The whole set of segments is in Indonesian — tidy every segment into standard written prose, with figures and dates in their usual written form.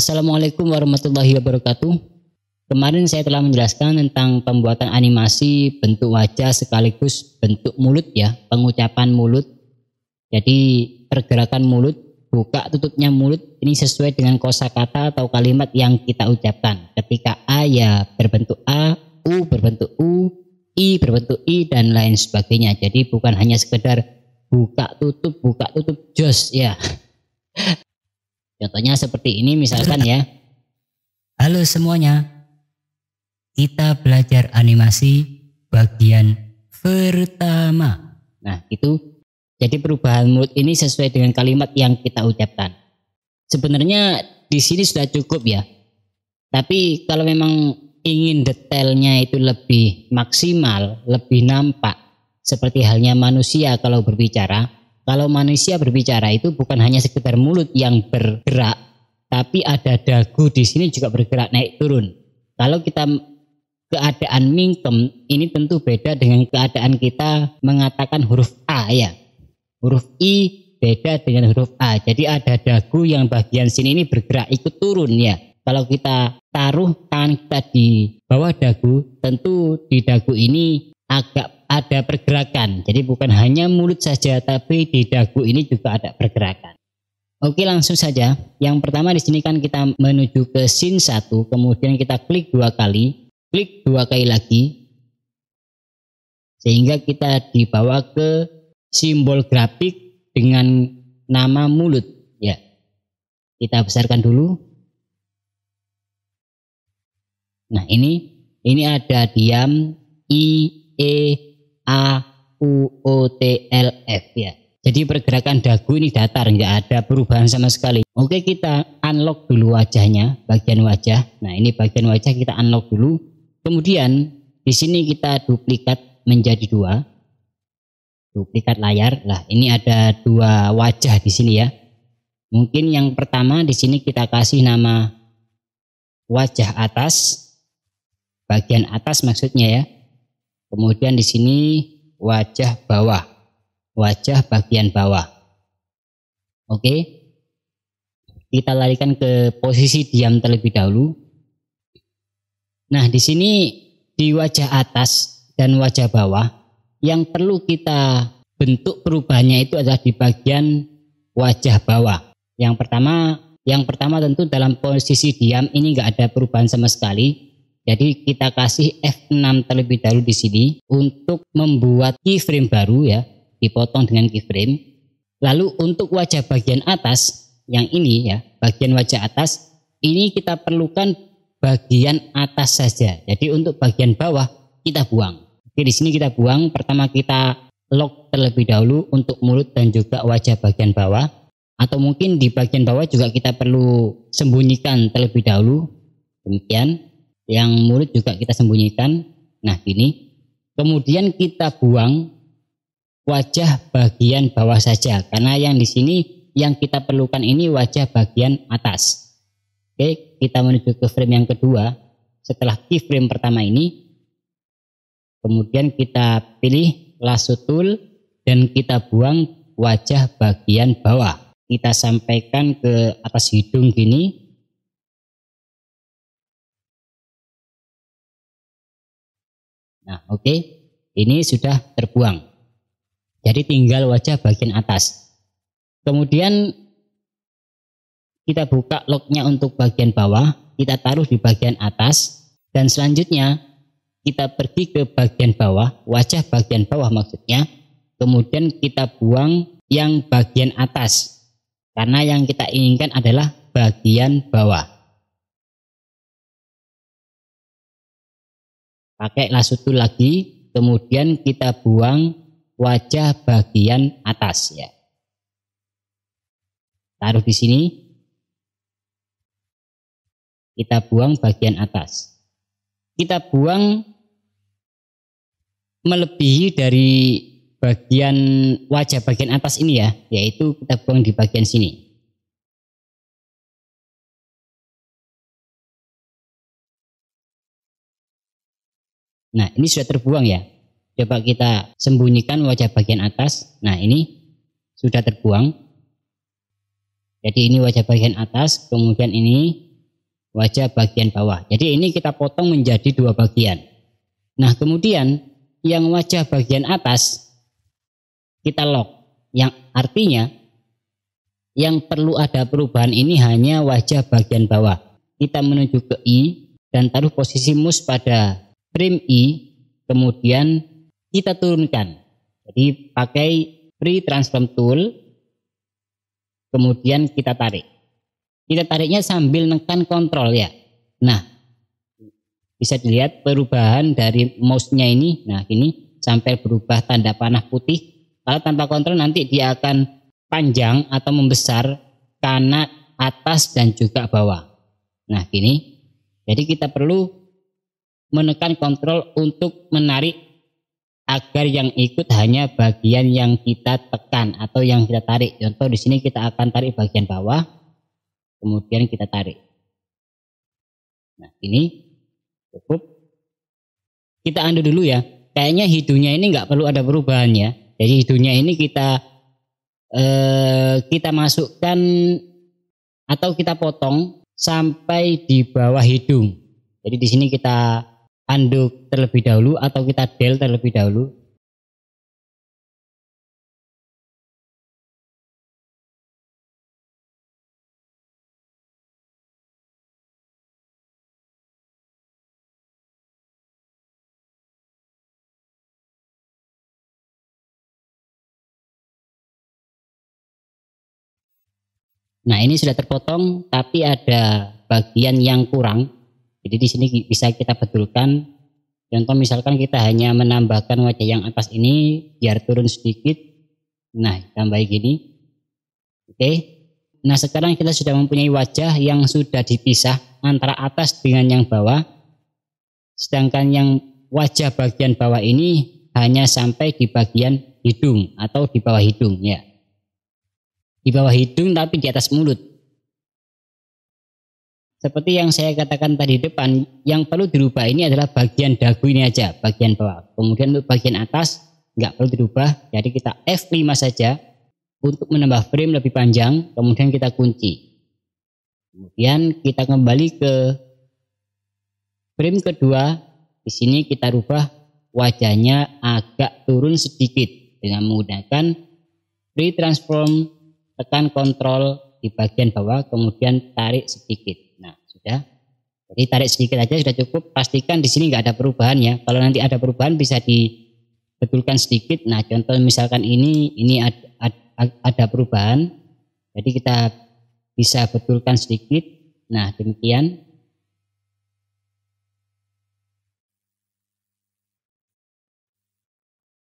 Assalamualaikum warahmatullahi wabarakatuh. Kemarin saya telah menjelaskan tentang pembuatan animasi bentuk wajah sekaligus bentuk mulut ya, pengucapan mulut. Jadi pergerakan mulut, buka tutupnya mulut ini sesuai dengan kosakata atau kalimat yang kita ucapkan. Ketika A ya berbentuk A, U berbentuk U, I berbentuk I dan lain sebagainya. Jadi bukan hanya sekedar buka tutup jos ya. Contohnya seperti ini misalkan ya. Halo semuanya, kita belajar animasi bagian pertama. Nah itu, jadi perubahan mulut ini sesuai dengan kalimat yang kita ucapkan. Sebenarnya di sini sudah cukup ya. Tapi kalau memang ingin detailnya itu lebih maksimal, lebih nampak, seperti halnya manusia kalau berbicara. Kalau manusia berbicara itu bukan hanya sekedar mulut yang bergerak, tapi ada dagu di sini juga bergerak naik turun. Kalau kita keadaan mingkem, ini tentu beda dengan keadaan kita mengatakan huruf A ya. Huruf I beda dengan huruf A. Jadi ada dagu yang bagian sini ini bergerak ikut turun ya. Kalau kita taruh tangan kita di bawah dagu, tentu di dagu ini agak ada pergerakan. Jadi bukan hanya mulut saja, tapi di dagu ini juga ada pergerakan. Oke, langsung saja. Yang pertama di sini kan kita menuju ke scene 1, kemudian kita klik 2 kali, klik 2 kali lagi, sehingga kita dibawa ke simbol grafik dengan nama mulut. Ya, kita besarkan dulu. Nah ini ada diam, I, E, A, U, O, T, L, F ya. Jadi pergerakan dagu ini datar, nggak ada perubahan sama sekali. Oke, kita unlock dulu wajahnya, bagian wajah. Nah ini bagian wajah kita unlock dulu. Kemudian di sini kita duplikat menjadi 2. Duplikat layar. Lah ini ada 2 wajah di sini ya. Mungkin yang pertama di sini kita kasih nama wajah atas, bagian atas maksudnya ya. Kemudian di sini wajah bawah, wajah bagian bawah. Oke, kita larikan ke posisi diam terlebih dahulu. Nah di sini di wajah atas dan wajah bawah, yang perlu kita bentuk perubahannya itu adalah di bagian wajah bawah. Yang pertama tentu dalam posisi diam ini nggak ada perubahan sama sekali. Jadi kita kasih F6 terlebih dahulu di sini untuk membuat keyframe baru ya, dipotong dengan keyframe. Lalu untuk wajah bagian atas yang ini ya, bagian wajah atas ini kita perlukan bagian atas saja. Jadi untuk bagian bawah kita buang. Oke, di sini kita buang. Pertama kita lock terlebih dahulu untuk mulut dan juga wajah bagian bawah. Atau mungkin di bagian bawah juga kita perlu sembunyikan terlebih dahulu. Demikian. Yang mulut juga kita sembunyikan. Nah gini, kemudian kita buang wajah bagian bawah saja, karena yang di sini yang kita perlukan ini wajah bagian atas. Oke, kita menuju ke frame yang kedua. Setelah keyframe pertama ini, kemudian kita pilih lasso tool dan kita buang wajah bagian bawah. Kita sampaikan ke atas hidung gini. Nah oke, ini sudah terbuang. Jadi tinggal wajah bagian atas. Kemudian kita buka locknya untuk bagian bawah, kita taruh di bagian atas, dan selanjutnya kita pergi ke bagian bawah, wajah bagian bawah maksudnya. Kemudian kita buang yang bagian atas, karena yang kita inginkan adalah bagian bawah. Pakai lasso tool lagi, kemudian kita buang wajah bagian atas ya. Taruh di sini. Kita buang bagian atas. Kita buang melebihi dari bagian wajah bagian atas ini ya, yaitu kita buang di bagian sini. Nah ini sudah terbuang ya. Coba kita sembunyikan wajah bagian atas. Nah ini sudah terbuang. Jadi ini wajah bagian atas, kemudian ini wajah bagian bawah. Jadi ini kita potong menjadi dua bagian. Nah, kemudian yang wajah bagian atas kita lock, yang artinya yang perlu ada perubahan ini hanya wajah bagian bawah. Kita menuju ke I dan taruh posisi mouse pada frame I, kemudian kita turunkan. Jadi pakai free transform tool, kemudian kita tarik. Kita tariknya sambil menekan kontrol ya. Nah, bisa dilihat perubahan dari mouse-nya ini. Nah, ini sampai berubah tanda panah putih. Kalau tanpa kontrol nanti dia akan panjang atau membesar kanan, atas, dan juga bawah. Nah, gini. Jadi kita perlu menekan kontrol untuk menarik agar yang ikut hanya bagian yang kita tekan atau yang kita tarik. Contoh di sini kita akan tarik bagian bawah, kemudian kita tarik. Nah, ini cukup. Kita undo dulu ya. Kayaknya hidungnya ini nggak perlu ada perubahan ya. Jadi hidungnya ini kita masukkan atau kita potong sampai di bawah hidung. Jadi di sini kita undo terlebih dahulu atau kita del terlebih dahulu. Nah, ini sudah terpotong tapi ada bagian yang kurang. Jadi di sini bisa kita betulkan. Contoh misalkan kita hanya menambahkan wajah yang atas ini biar turun sedikit. Nah, tambah gini. Oke. Nah, sekarang kita sudah mempunyai wajah yang sudah dipisah antara atas dengan yang bawah. Sedangkan yang wajah bagian bawah ini hanya sampai di bagian hidung atau di bawah hidung ya. Di bawah hidung tapi di atas mulut. Seperti yang saya katakan tadi depan, yang perlu dirubah ini adalah bagian dagu ini aja, bagian bawah. Kemudian untuk bagian atas nggak perlu dirubah, jadi kita F5 saja untuk menambah frame lebih panjang, kemudian kita kunci. Kemudian kita kembali ke frame kedua, di sini kita rubah wajahnya agak turun sedikit dengan menggunakan free transform, tekan kontrol di bagian bawah, kemudian tarik sedikit. Nah, sudah. Jadi tarik sedikit aja sudah cukup. Pastikan di sini nggak ada perubahan ya. Kalau nanti ada perubahan bisa dibetulkan sedikit. Nah, contoh misalkan ini ada perubahan. Jadi kita bisa betulkan sedikit. Nah, demikian.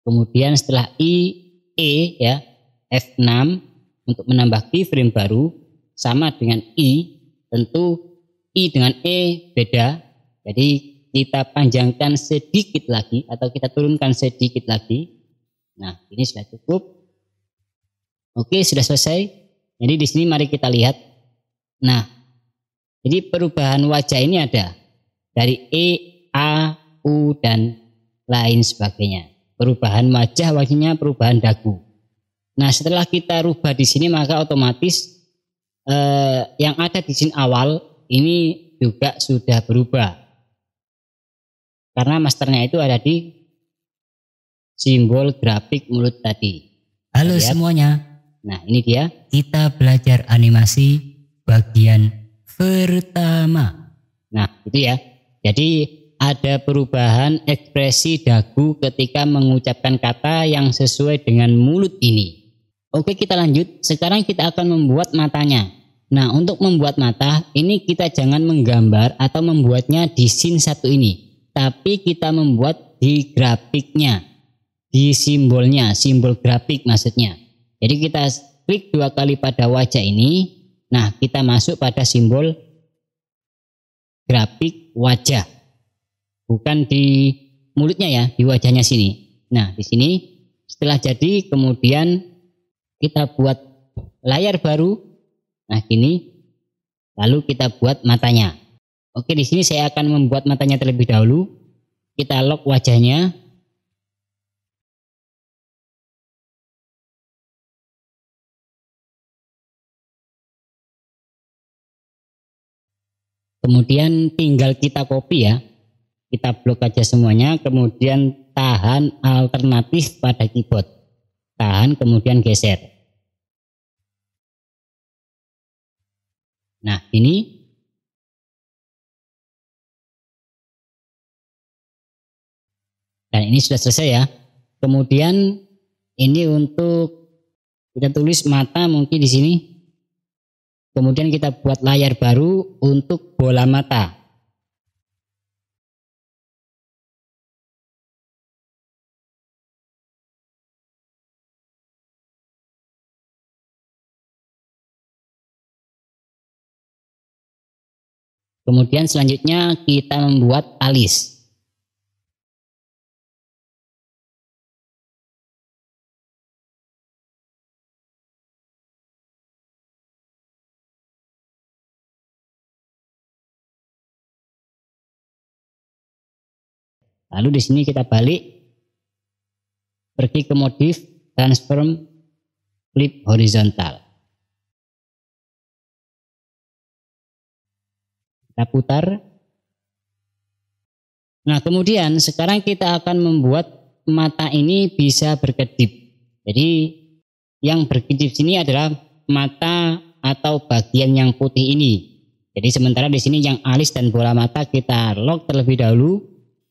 Kemudian setelah E ya, F6 untuk menambah keyframe baru sama dengan I, tentu I dengan E beda. Jadi kita panjangkan sedikit lagi atau kita turunkan sedikit lagi. Nah, ini sudah cukup. Oke, sudah selesai. Jadi di sini mari kita lihat. Nah, jadi perubahan wajah ini ada dari E, A, U, dan lain sebagainya. Perubahan wajahnya perubahan dagu. Nah, setelah kita rubah di sini maka otomatis yang ada di scene awal ini juga sudah berubah. Karena masternya itu ada di simbol grafik mulut tadi. Halo semuanya. Nah, ini dia. Kita belajar animasi bagian pertama. Nah, itu ya. Jadi ada perubahan ekspresi dagu ketika mengucapkan kata yang sesuai dengan mulut ini. Oke, kita lanjut. Sekarang kita akan membuat matanya. Nah, untuk membuat mata, ini kita jangan menggambar atau membuatnya di scene satu ini. Tapi kita membuat di grafiknya, di simbolnya, simbol grafik maksudnya. Jadi kita klik 2 kali pada wajah ini. Nah, kita masuk pada simbol grafik wajah. Bukan di mulutnya ya, di wajahnya sini. Nah, di sini setelah jadi kemudian kita buat layar baru. Nah, gini. Lalu kita buat matanya. Oke, di sini saya akan membuat matanya terlebih dahulu. Kita lock wajahnya. Kemudian tinggal kita copy ya. Kita blok aja semuanya, kemudian tahan alternatif pada keyboard. Tahan kemudian geser. Nah, ini. Dan ini sudah selesai ya. Kemudian ini untuk kita tulis mata mungkin di sini. Kemudian kita buat layar baru untuk bola mata. Kemudian selanjutnya kita membuat alis. Lalu di sini kita balik, pergi ke modif, transform, flip horizontal. Kita putar. Nah, kemudian sekarang kita akan membuat mata ini bisa berkedip. Jadi yang berkedip sini adalah mata atau bagian yang putih ini. Jadi sementara di sini yang alis dan bola mata kita lock terlebih dahulu,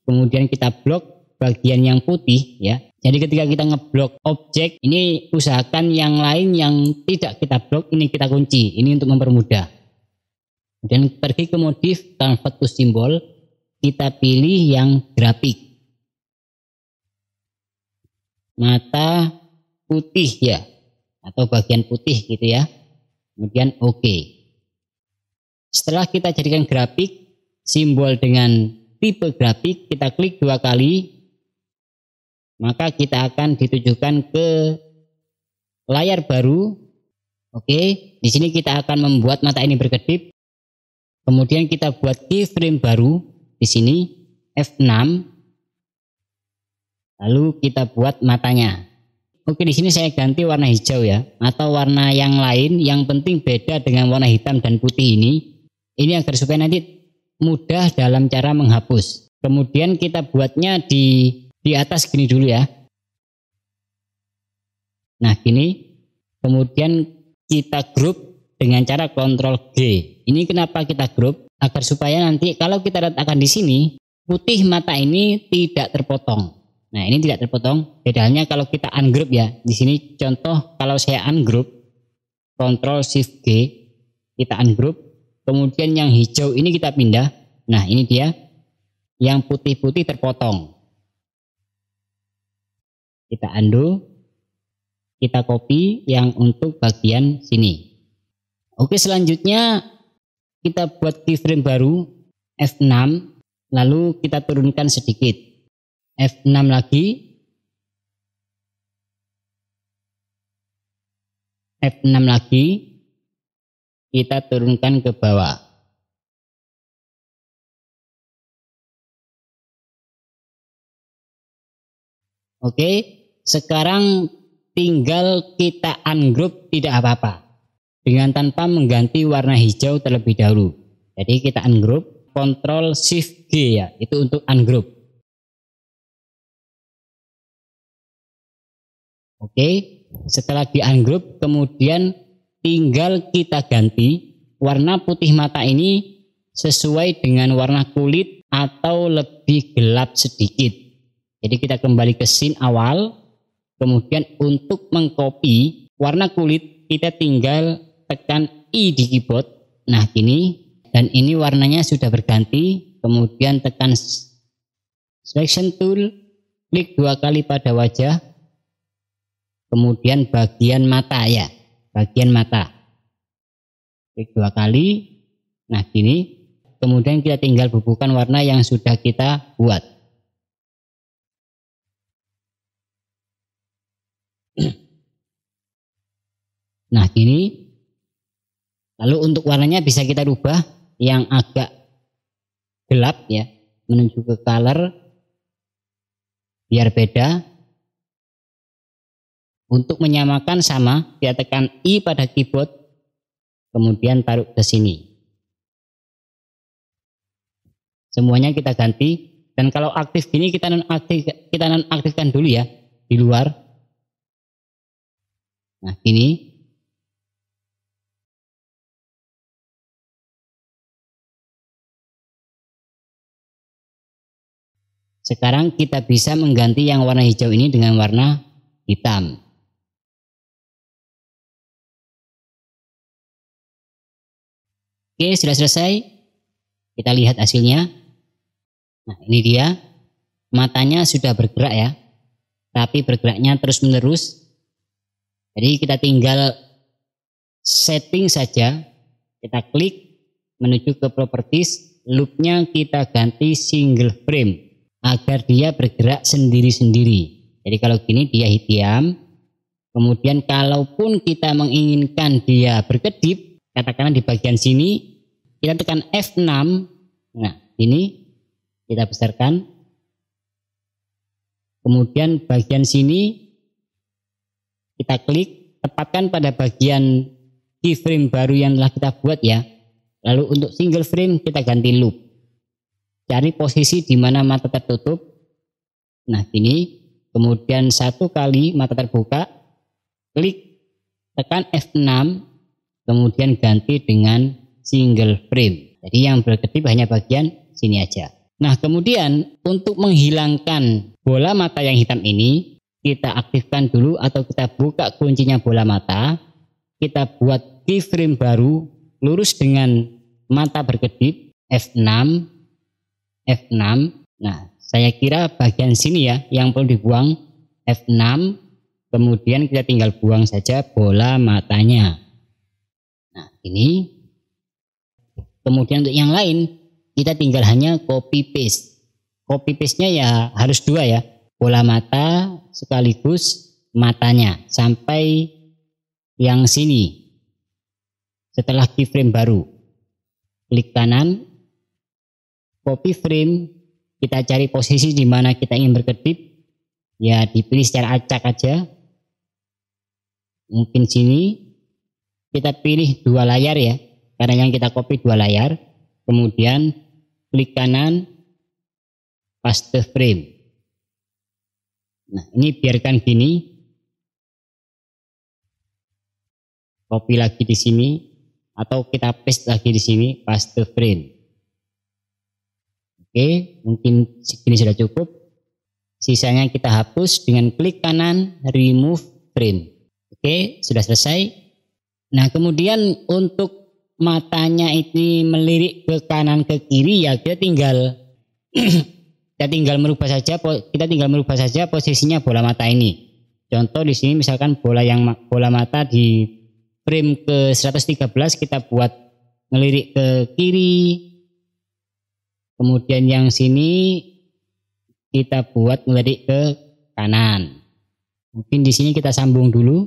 kemudian kita blok bagian yang putih ya. Jadi ketika kita ngeblok objek ini, usahakan yang lain yang tidak kita blok ini kita kunci. Ini untuk mempermudah. Kemudian pergi ke modif, convert to symbol, kita pilih yang grafik. Mata putih ya, atau bagian putih gitu ya. Kemudian oke. Setelah kita jadikan grafik, simbol dengan tipe grafik, kita klik 2 kali, maka kita akan ditujukan ke layar baru. Oke, di sini kita akan membuat mata ini berkedip. Kemudian kita buat keyframe baru di sini F6. Lalu kita buat matanya. Oke, di sini saya ganti warna hijau ya, atau warna yang lain, yang penting beda dengan warna hitam dan putih ini. Ini agar supaya nanti mudah dalam cara menghapus. Kemudian kita buatnya di atas gini dulu ya. Nah, gini. Kemudian kita group dengan cara Ctrl G. Ini kenapa kita grup? Agar supaya nanti kalau kita letakkan di sini, putih mata ini tidak terpotong. Nah, ini tidak terpotong. Bedanya kalau kita ungroup ya. Di sini contoh kalau saya ungroup, Ctrl Shift G, kita ungroup. Kemudian yang hijau ini kita pindah. Nah, ini dia. Yang putih-putih terpotong. Kita undo. Kita copy yang untuk bagian sini. Oke, selanjutnya kita buat keyframe baru F6, lalu kita turunkan sedikit. F6 lagi. F6 lagi. Kita turunkan ke bawah. Oke, sekarang tinggal kita ungroup tidak apa-apa. Dengan tanpa mengganti warna hijau terlebih dahulu. Jadi kita ungroup, Ctrl Shift G ya, itu untuk ungroup. Oke, setelah di ungroup kemudian tinggal kita ganti warna putih mata ini sesuai dengan warna kulit atau lebih gelap sedikit. Jadi kita kembali ke scene awal, kemudian untuk mengcopy warna kulit kita tinggal tekan I di keyboard. Nah, gini, dan ini warnanya sudah berganti. Kemudian tekan selection tool, klik 2 kali pada wajah, kemudian bagian mata ya, bagian mata, klik 2 kali. Nah, gini, kemudian kita tinggal bubuhkan warna yang sudah kita buat. Nah, gini. Lalu untuk warnanya bisa kita rubah yang agak gelap ya, menuju ke color biar beda. Untuk menyamakan sama, kita tekan I pada keyboard, kemudian taruh ke sini. Semuanya kita ganti. Dan kalau aktif gini kita nonaktifkan dulu ya di luar. Nah gini. Sekarang kita bisa mengganti yang warna hijau ini dengan warna hitam. Oke, sudah selesai. Kita lihat hasilnya. Nah, ini dia. Matanya sudah bergerak ya. Tapi bergeraknya terus-menerus. Jadi kita tinggal setting saja. Kita klik menuju ke properties. Loopnya kita ganti single frame agar dia bergerak sendiri-sendiri. Jadi kalau gini dia diam. Kemudian kalaupun kita menginginkan dia berkedip, katakanlah di bagian sini, kita tekan F6. Nah ini kita besarkan. Kemudian bagian sini kita klik, tepatkan pada bagian keyframe baru yang telah kita buat ya. Lalu untuk single frame kita ganti loop. Cari posisi di mana mata tertutup. Nah gini, kemudian satu kali mata terbuka, klik, tekan F6, kemudian ganti dengan single frame. Jadi yang berkedip hanya bagian sini aja. Nah kemudian untuk menghilangkan bola mata yang hitam ini, kita aktifkan dulu atau kita buka kuncinya bola mata. Kita buat keyframe baru, lurus dengan mata berkedip, F6. F6. Nah, saya kira bagian sini ya yang perlu dibuang, F6. Kemudian kita tinggal buang saja bola matanya. Nah, ini. Kemudian untuk yang lain kita tinggal hanya copy paste. Copy paste-nya ya harus dua ya. Bola mata sekaligus matanya sampai yang sini. Setelah keyframe baru. Klik kanan. Copy frame, kita cari posisi di mana kita ingin berkedip, ya dipilih secara acak aja. Mungkin sini, kita pilih dua layar ya, karena yang kita copy dua layar. Kemudian klik kanan, paste frame. Nah ini biarkan gini. Copy lagi di sini, atau kita paste lagi di sini, paste frame. Oke, mungkin segini sudah cukup. Sisanya kita hapus dengan klik kanan remove frame. Oke, sudah selesai. Nah, kemudian untuk matanya ini melirik ke kanan ke kiri ya kita tinggal merubah saja posisinya bola mata ini. Contoh di sini misalkan bola mata di frame ke 113 kita buat melirik ke kiri. Kemudian yang sini kita buat melirik ke kanan. Mungkin di sini kita sambung dulu.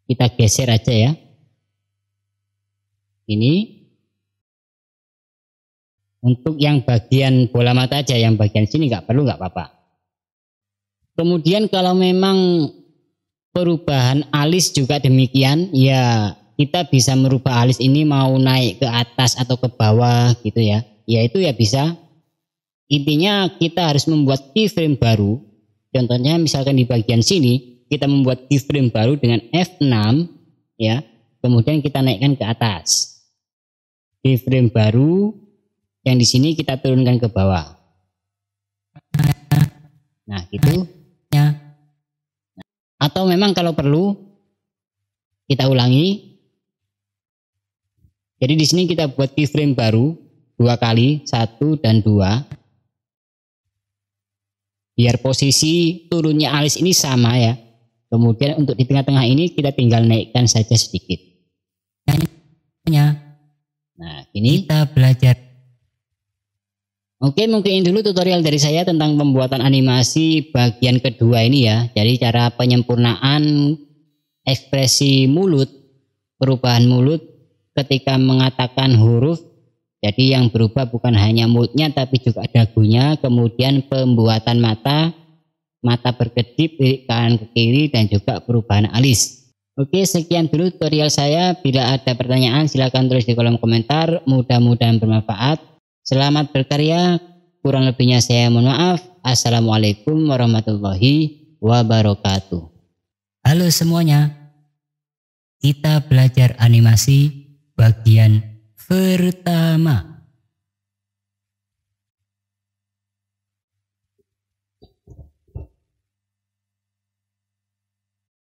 Kita geser aja ya. Ini. Untuk yang bagian bola mata aja, yang bagian sini nggak perlu, nggak apa-apa. Kemudian kalau memang perubahan alis juga demikian, ya kita bisa merubah alis ini mau naik ke atas atau ke bawah gitu ya. Ya itu ya bisa. Intinya kita harus membuat keyframe baru. Contohnya misalkan di bagian sini kita membuat keyframe baru dengan F6 ya. Kemudian kita naikkan ke atas. Keyframe baru yang di sini kita turunkan ke bawah. Nah, gitu. Atau memang kalau perlu kita ulangi. Jadi di sini kita buat keyframe baru dua kali, 1 dan 2. Biar posisi turunnya alis ini sama ya. Kemudian untuk di tengah-tengah ini kita tinggal naikkan saja sedikit. Nah, ini kita belajar. Oke, mungkin ini dulu tutorial dari saya tentang pembuatan animasi bagian kedua ini ya. Jadi cara penyempurnaan ekspresi mulut, perubahan mulut ketika mengatakan huruf. Jadi yang berubah bukan hanya mulutnya tapi juga dagunya, kemudian pembuatan mata berkedip dari kanan ke kiri dan juga perubahan alis. Oke, sekian dulu tutorial saya. Bila ada pertanyaan silakan tulis di kolom komentar. Mudah-mudahan bermanfaat. Selamat berkarya. Kurang lebihnya saya mohon maaf. Assalamualaikum warahmatullahi wabarakatuh. Halo semuanya, kita belajar animasi bagian pertama.